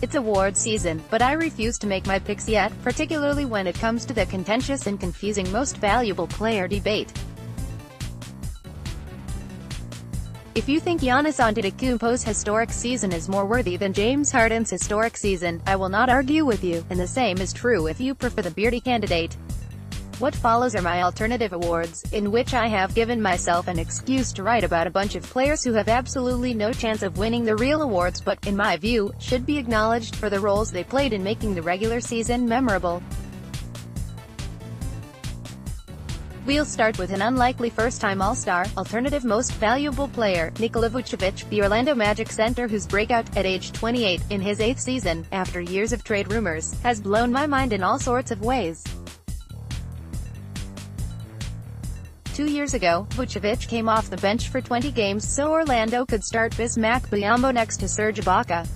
It's award season, but I refuse to make my picks yet, particularly when it comes to the contentious and confusing most valuable player debate. If you think Giannis Antetokounmpo's historic season is more worthy than James Harden's historic season, I will not argue with you, and the same is true if you prefer the beardy candidate. What follows are my alternative awards, in which I have given myself an excuse to write about a bunch of players who have absolutely no chance of winning the real awards but, in my view, should be acknowledged for the roles they played in making the regular season memorable. We'll start with an unlikely first-time All-Star, alternative most valuable player, Nikola Vucevic, the Orlando Magic center whose breakout, at age 28, in his 8th season, after years of trade rumors, has blown my mind in all sorts of ways. 2 years ago, Vucevic came off the bench for 20 games so Orlando could start Bismack Biyombo next to Serge Ibaka.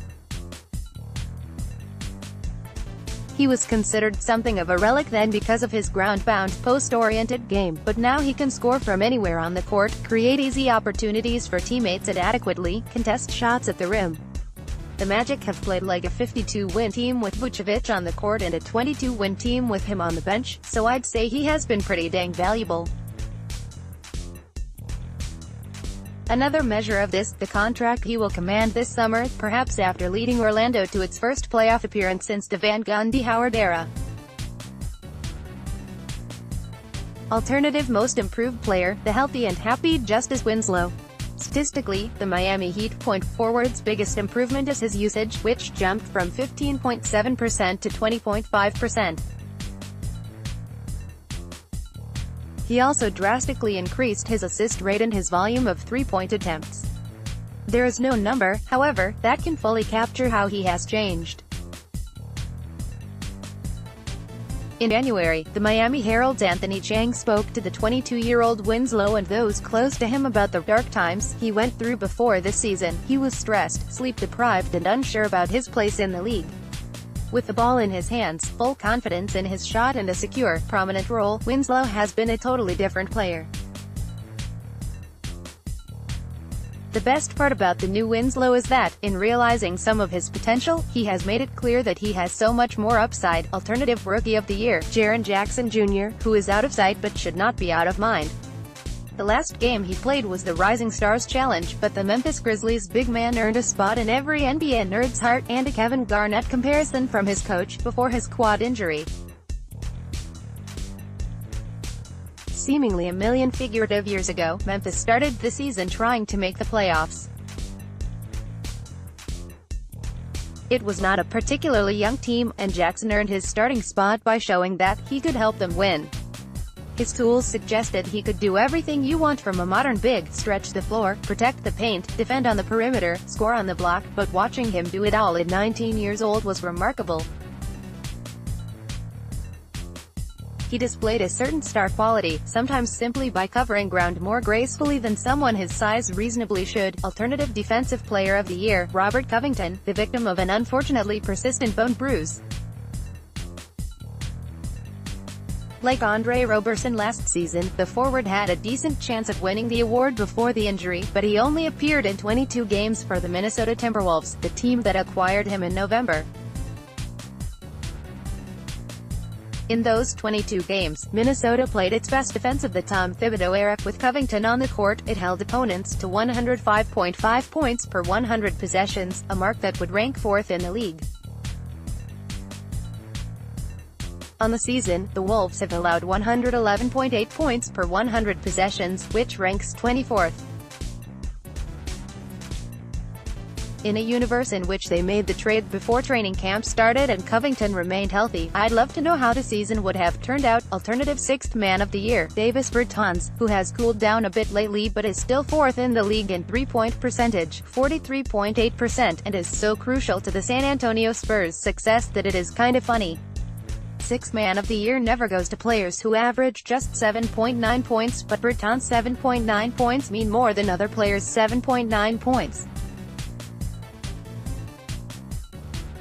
He was considered something of a relic then because of his ground-bound, post-oriented game, but now he can score from anywhere on the court, create easy opportunities for teammates and adequately contest shots at the rim. The Magic have played like a 52-win team with Vucevic on the court and a 22-win team with him on the bench, so I'd say he has been pretty dang valuable. Another measure of this, the contract he will command this summer, perhaps after leading Orlando to its first playoff appearance since the Van Gundy Howard era. Alternative most improved player, the healthy and happy Justice Winslow. Statistically, the Miami Heat point forward's biggest improvement is his usage, which jumped from 15.7% to 20.5%. He also drastically increased his assist rate and his volume of three-point attempts. There is no number, however, that can fully capture how he has changed. In January, the Miami Herald's Anthony Chang spoke to the 22-year-old Winslow and those close to him about the dark times he went through before this season. He was stressed, sleep-deprived and unsure about his place in the league. With the ball in his hands, full confidence in his shot and a secure, prominent role, Winslow has been a totally different player. The best part about the new Winslow is that, in realizing some of his potential, he has made it clear that he has so much more upside. Alternative Rookie of the Year, Jaren Jackson Jr., who is out of sight but should not be out of mind. The last game he played was the Rising Stars Challenge, but the Memphis Grizzlies big man earned a spot in every NBA nerd's heart, and a Kevin Garnett comparison from his coach, before his quad injury. Seemingly a million figurative years ago, Memphis started the season trying to make the playoffs. It was not a particularly young team, and Jackson earned his starting spot by showing that he could help them win. His tools suggested he could do everything you want from a modern big: stretch the floor, protect the paint, defend on the perimeter, score on the block, but watching him do it all at 19 years old was remarkable. He displayed a certain star quality, sometimes simply by covering ground more gracefully than someone his size reasonably should. Alternative Defensive Player of the Year, Robert Covington, the victim of an unfortunately persistent bone bruise. Like Andre Roberson last season, the forward had a decent chance of winning the award before the injury, but he only appeared in 22 games for the Minnesota Timberwolves, the team that acquired him in November. In those 22 games, Minnesota played its best defense of the Tom Thibodeau era. With Covington on the court, it held opponents to 105.5 points per 100 possessions, a mark that would rank 4th in the league. On the season, the Wolves have allowed 111.8 points per 100 possessions, which ranks 24th. In a universe in which they made the trade before training camp started and Covington remained healthy, I'd love to know how the season would have turned out. Alternative Sixth Man of the Year, Davis Bertans, who has cooled down a bit lately but is still 4th in the league in three-point percentage, 43.8%, and is so crucial to the San Antonio Spurs' success that it is kinda funny. Sixth Man of the Year never goes to players who average just 7.9 points, but Bertans' 7.9 points mean more than other players' 7.9 points.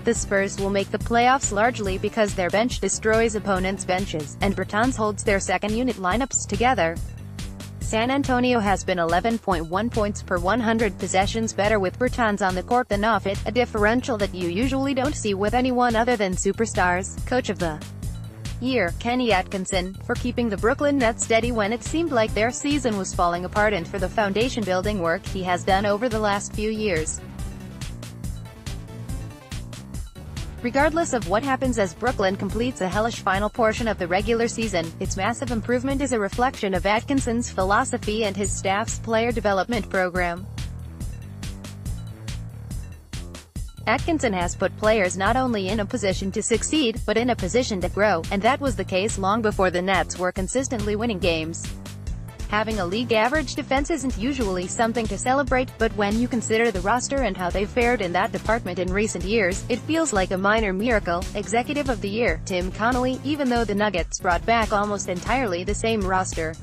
The Spurs will make the playoffs largely because their bench destroys opponents' benches, and Bertans holds their second-unit lineups together. San Antonio has been 11.1 points per 100 possessions better with Bertans on the court than off it, a differential that you usually don't see with anyone other than superstars. Coach of the Year, Kenny Atkinson, for keeping the Brooklyn Nets steady when it seemed like their season was falling apart, and for the foundation-building work he has done over the last few years. Regardless of what happens as Brooklyn completes a hellish final portion of the regular season, its massive improvement is a reflection of Atkinson's philosophy and his staff's player development program. Atkinson has put players not only in a position to succeed, but in a position to grow, and that was the case long before the Nets were consistently winning games. Having a league-average defense isn't usually something to celebrate, but when you consider the roster and how they've fared in that department in recent years, it feels like a minor miracle. Executive of the Year, Tim Connolly, even though the Nuggets brought back almost entirely the same roster.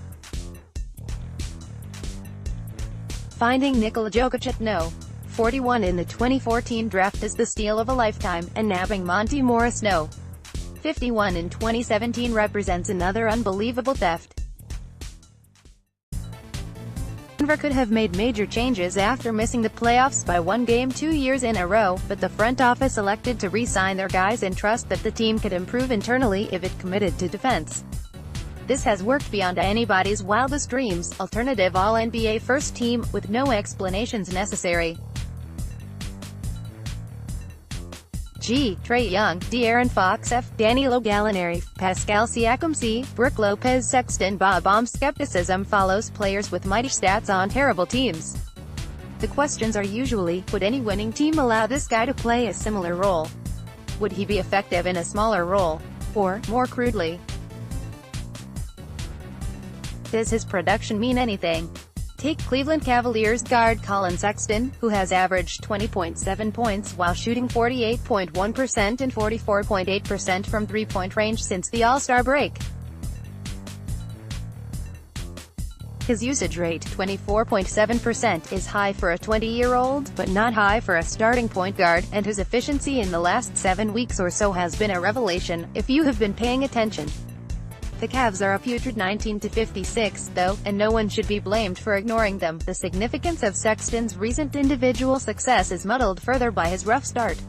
Finding Nikola Jokic at No. 41 in the 2014 draft is the steal of a lifetime, and nabbing Monty Morris No. 51 in 2017 represents another unbelievable theft. Denver could have made major changes after missing the playoffs by one game 2 years in a row, but the front office elected to re-sign their guys and trust that the team could improve internally if it committed to defense. This has worked beyond anybody's wildest dreams. Alternative All-NBA first team, with no explanations necessary. G. Trae Young, De'Aaron Fox F. Danilo Gallinari, Pascal Siakam C. Brook Lopez Sexton Bob skepticism follows players with mighty stats on terrible teams. The questions are usually, would any winning team allow this guy to play a similar role? Would he be effective in a smaller role? Or, more crudely, does his production mean anything? Take Cleveland Cavaliers guard Colin Sexton, who has averaged 20.7 points while shooting 48.1% and 44.8% from three-point range since the All-Star break. His usage rate, 24.7%, is high for a 20-year-old, but not high for a starting point guard, and his efficiency in the last 7 weeks or so has been a revelation, if you have been paying attention. The Cavs are a putrid 19-56, though, and no one should be blamed for ignoring them. The significance of Sexton's recent individual success is muddled further by his rough start.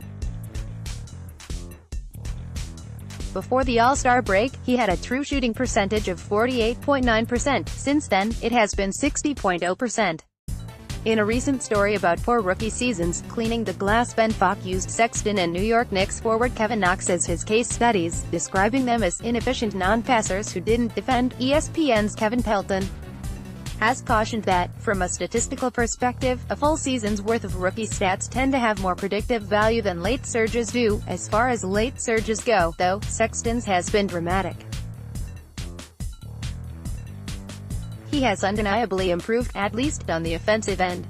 Before the All-Star break, he had a true shooting percentage of 48.9%. Since then, it has been 60.0%. In a recent story about poor rookie seasons, cleaning the glass, Ben Falk used Sexton and New York Knicks forward Kevin Knox as his case studies, describing them as inefficient non-passers who didn't defend. ESPN's Kevin Pelton has cautioned that, from a statistical perspective, a full season's worth of rookie stats tend to have more predictive value than late surges do. As far as late surges go, though, Sexton's has been dramatic. He has undeniably improved, at least on the offensive end.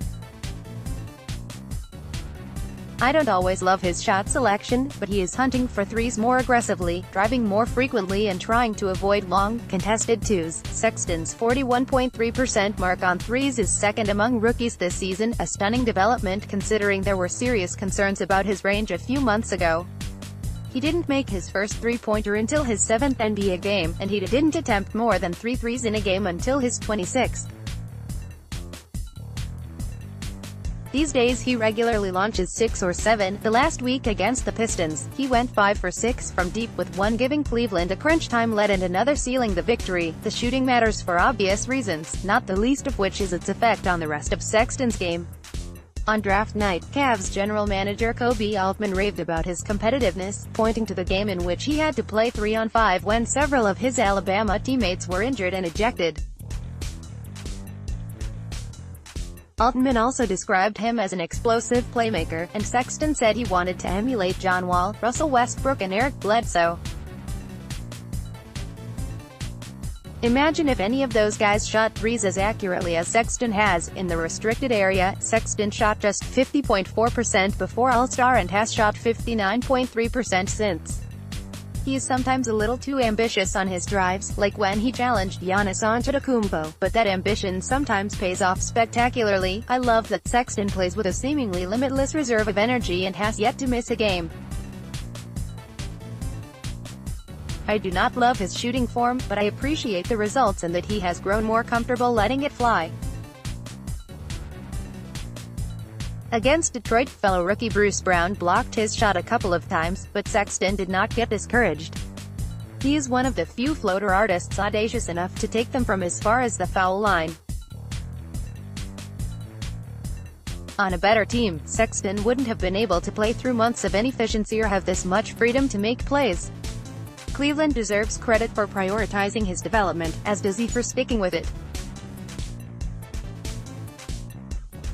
I don't always love his shot selection, but he is hunting for threes more aggressively, driving more frequently and trying to avoid long, contested twos. Sexton's 41.3% mark on threes is second among rookies this season, a stunning development considering there were serious concerns about his range a few months ago. He didn't make his first three-pointer until his 7th NBA game, and he didn't attempt more than 3 threes in a game until his 26th. These days he regularly launches 6 or 7. The last week against the Pistons, he went 5 for 6 from deep, with one giving Cleveland a crunch time lead and another sealing the victory. The shooting matters for obvious reasons, not the least of which is its effect on the rest of Sexton's game. On draft night, Cavs general manager Kobe Altman raved about his competitiveness, pointing to the game in which he had to play 3-on-5 when several of his Alabama teammates were injured and ejected. Altman also described him as an explosive playmaker, and Sexton said he wanted to emulate John Wall, Russell Westbrook and Eric Bledsoe. Imagine if any of those guys shot threes as accurately as Sexton has. In the restricted area, Sexton shot just 50.4% before All-Star and has shot 59.3% since. He is sometimes a little too ambitious on his drives, like when he challenged Giannis Antetokounmpo, but that ambition sometimes pays off spectacularly. I love that Sexton plays with a seemingly limitless reserve of energy and has yet to miss a game. I do not love his shooting form, but I appreciate the results and that he has grown more comfortable letting it fly. Against Detroit, fellow rookie Bruce Brown blocked his shot a couple of times, but Sexton did not get discouraged. He is one of the few floater artists audacious enough to take them from as far as the foul line. On a better team, Sexton wouldn't have been able to play through months of inefficiency or have this much freedom to make plays. Cleveland deserves credit for prioritizing his development, as does he for sticking with it.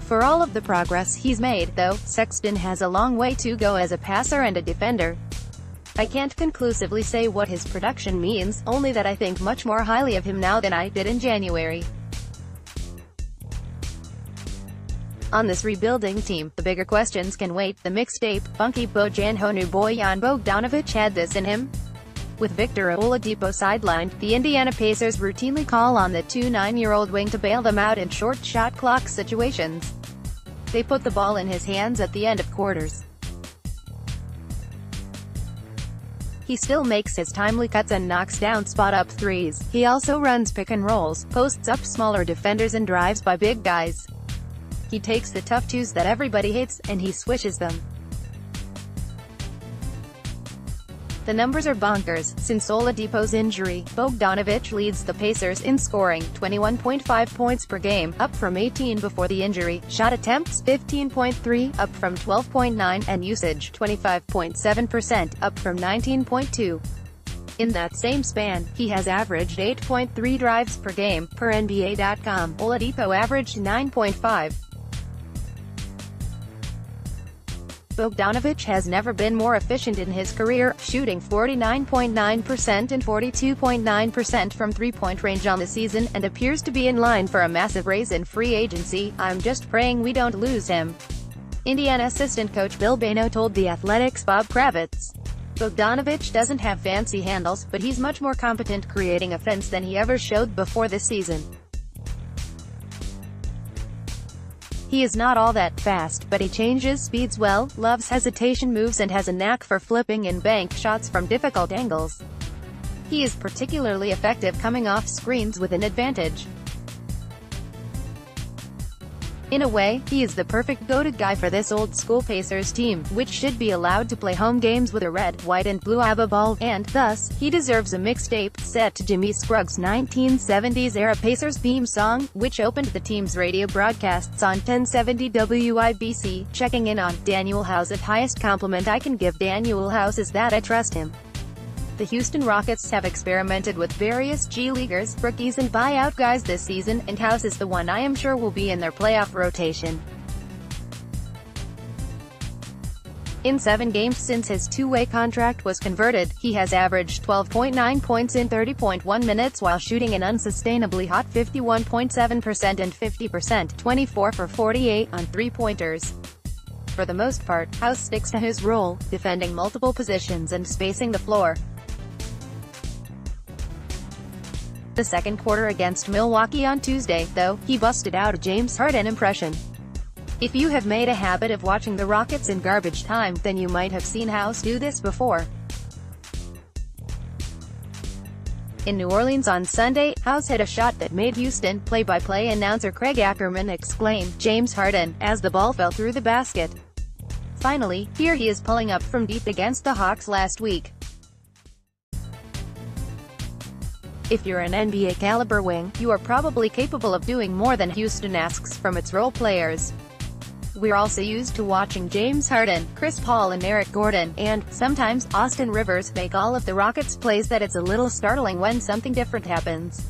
For all of the progress he's made, though, Sexton has a long way to go as a passer and a defender. I can't conclusively say what his production means, only that I think much more highly of him now than I did in January. On this rebuilding team, the bigger questions can wait. The mixtape, Funky Bojan Bojan Bogdanovic had this in him. With Victor Oladipo sidelined, the Indiana Pacers routinely call on the 29-year-old wing to bail them out in short shot clock situations. They put the ball in his hands at the end of quarters. He still makes his timely cuts and knocks down spot-up threes. He also runs pick and rolls, posts up smaller defenders and drives by big guys. He takes the tough twos that everybody hates, and he swishes them. The numbers are bonkers. Since Oladipo's injury, Bogdanovic leads the Pacers in scoring, 21.5 points per game, up from 18 before the injury, shot attempts, 15.3, up from 12.9, and usage, 25.7%, up from 19.2. In that same span, he has averaged 8.3 drives per game, per NBA.com. Oladipo averaged 9.5. Bogdanovic has never been more efficient in his career, shooting 49.9% and 42.9% from three-point range on the season, and appears to be in line for a massive raise in free agency. I'm just praying we don't lose him. Indiana assistant coach Bill Bano told The Athletic's Bob Kravitz. Bogdanovic doesn't have fancy handles, but he's much more competent creating offense than he ever showed before this season. He is not all that fast, but he changes speeds well, loves hesitation moves and has a knack for flipping and bank shots from difficult angles. He is particularly effective coming off screens with an advantage. In a way, he is the perfect go-to guy for this old-school Pacers team, which should be allowed to play home games with a red, white and blue ABBA ball, and, thus, he deserves a mixtape, set to Jimmy Scruggs' 1970s-era Pacers theme song, which opened the team's radio broadcasts on 1070 WIBC. Checking in on Daniel House. The highest compliment I can give Daniel House is that I trust him. The Houston Rockets have experimented with various G-Leaguers, rookies and buyout guys this season, and House is the one I am sure will be in their playoff rotation. In 7 games since his two-way contract was converted, he has averaged 12.9 points in 30.1 minutes while shooting an unsustainably hot 51.7% and 50%, 24 for 48, on three-pointers. For the most part, House sticks to his role, defending multiple positions and spacing the floor. The second quarter against Milwaukee on Tuesday, though, he busted out a James Harden impression. If you have made a habit of watching the Rockets in garbage time, then you might have seen House do this before. In New Orleans on Sunday, House hit a shot that made Houston play-by-play announcer Craig Ackerman exclaim, "James Harden," as the ball fell through the basket. Finally, here he is pulling up from deep against the Hawks last week. If you're an NBA-caliber wing, you are probably capable of doing more than Houston asks from its role players. We're also used to watching James Harden, Chris Paul and Eric Gordon, and, sometimes, Austin Rivers make all of the Rockets' plays that it's a little startling when something different happens.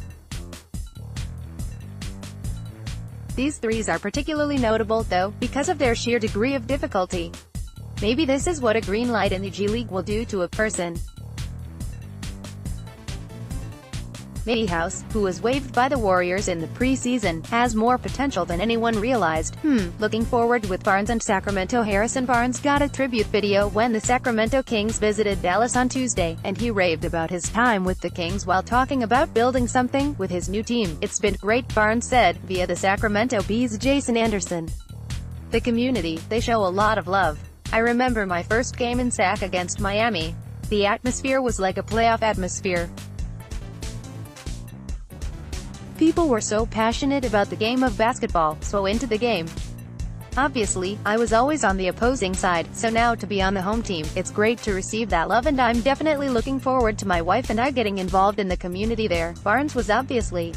These threes are particularly notable, though, because of their sheer degree of difficulty. Maybe this is what a green light in the G League will do to a person. Maybe House, who was waived by the Warriors in the preseason, has more potential than anyone realized. Looking forward with Barnes and Sacramento. Harrison Barnes got a tribute video when the Sacramento Kings visited Dallas on Tuesday, and he raved about his time with the Kings while talking about building something with his new team. "It's been great," Barnes said, via the Sacramento Bee's Jason Anderson. "The community, they show a lot of love. I remember my first game in Sac against Miami. The atmosphere was like a playoff atmosphere. People were so passionate about the game of basketball, so into the game. Obviously, I was always on the opposing side, so now to be on the home team, it's great to receive that love, and I'm definitely looking forward to my wife and I getting involved in the community there. Barnes was obviously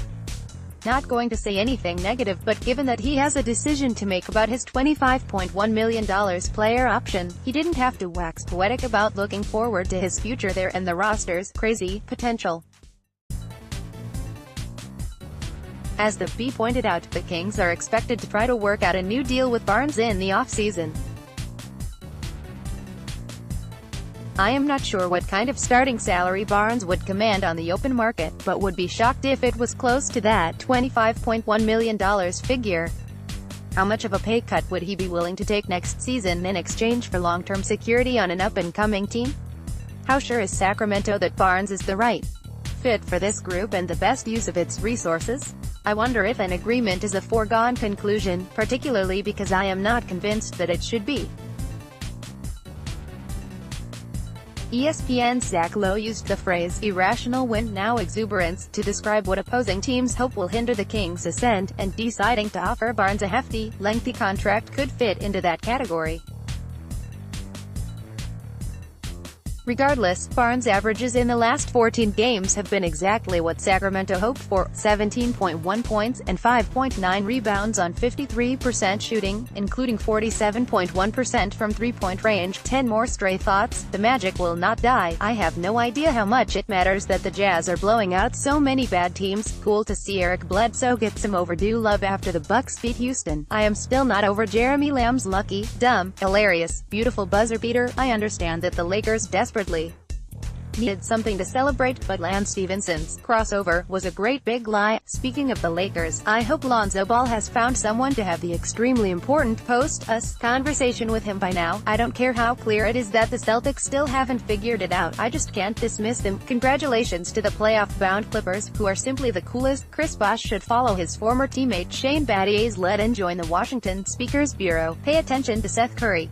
not going to say anything negative, but given that he has a decision to make about his $25.1 million player option, he didn't have to wax poetic about looking forward to his future there and the roster's crazy potential. As the B pointed out, the Kings are expected to try to work out a new deal with Barnes in the offseason. I am not sure what kind of starting salary Barnes would command on the open market, but would be shocked if it was close to that $25.1 million figure. How much of a pay cut would he be willing to take next season in exchange for long-term security on an up-and-coming team? How sure is Sacramento that Barnes is the right fit for this group and the best use of its resources? I wonder if an agreement is a foregone conclusion, particularly because I am not convinced that it should be. ESPN's Zach Lowe used the phrase "irrational win-now exuberance" to describe what opposing teams hope will hinder the Kings' ascent, and deciding to offer Barnes a hefty, lengthy contract could fit into that category. Regardless, Barnes' averages in the last 14 games have been exactly what Sacramento hoped for: 17.1 points, and 5.9 rebounds on 53% shooting, including 47.1% from three-point range. 10 more stray thoughts: the Magic will not die. I have no idea how much it matters that the Jazz are blowing out so many bad teams. Cool to see Eric Bledsoe get some overdue love after the Bucks beat Houston. I am still not over Jeremy Lamb's lucky, dumb, hilarious, beautiful buzzer beater. I understand that the Lakers desperately needed something to celebrate, but Lance Stephenson's crossover was a great big lie. Speaking of the Lakers, I hope Lonzo Ball has found someone to have the extremely important post-us conversation with him by now. I don't care how clear it is that the Celtics still haven't figured it out, I just can't dismiss them. Congratulations to the playoff-bound Clippers, who are simply the coolest. Chris Bosh should follow his former teammate Shane Battier's lead and join the Washington Speakers Bureau. Pay attention to Seth Curry.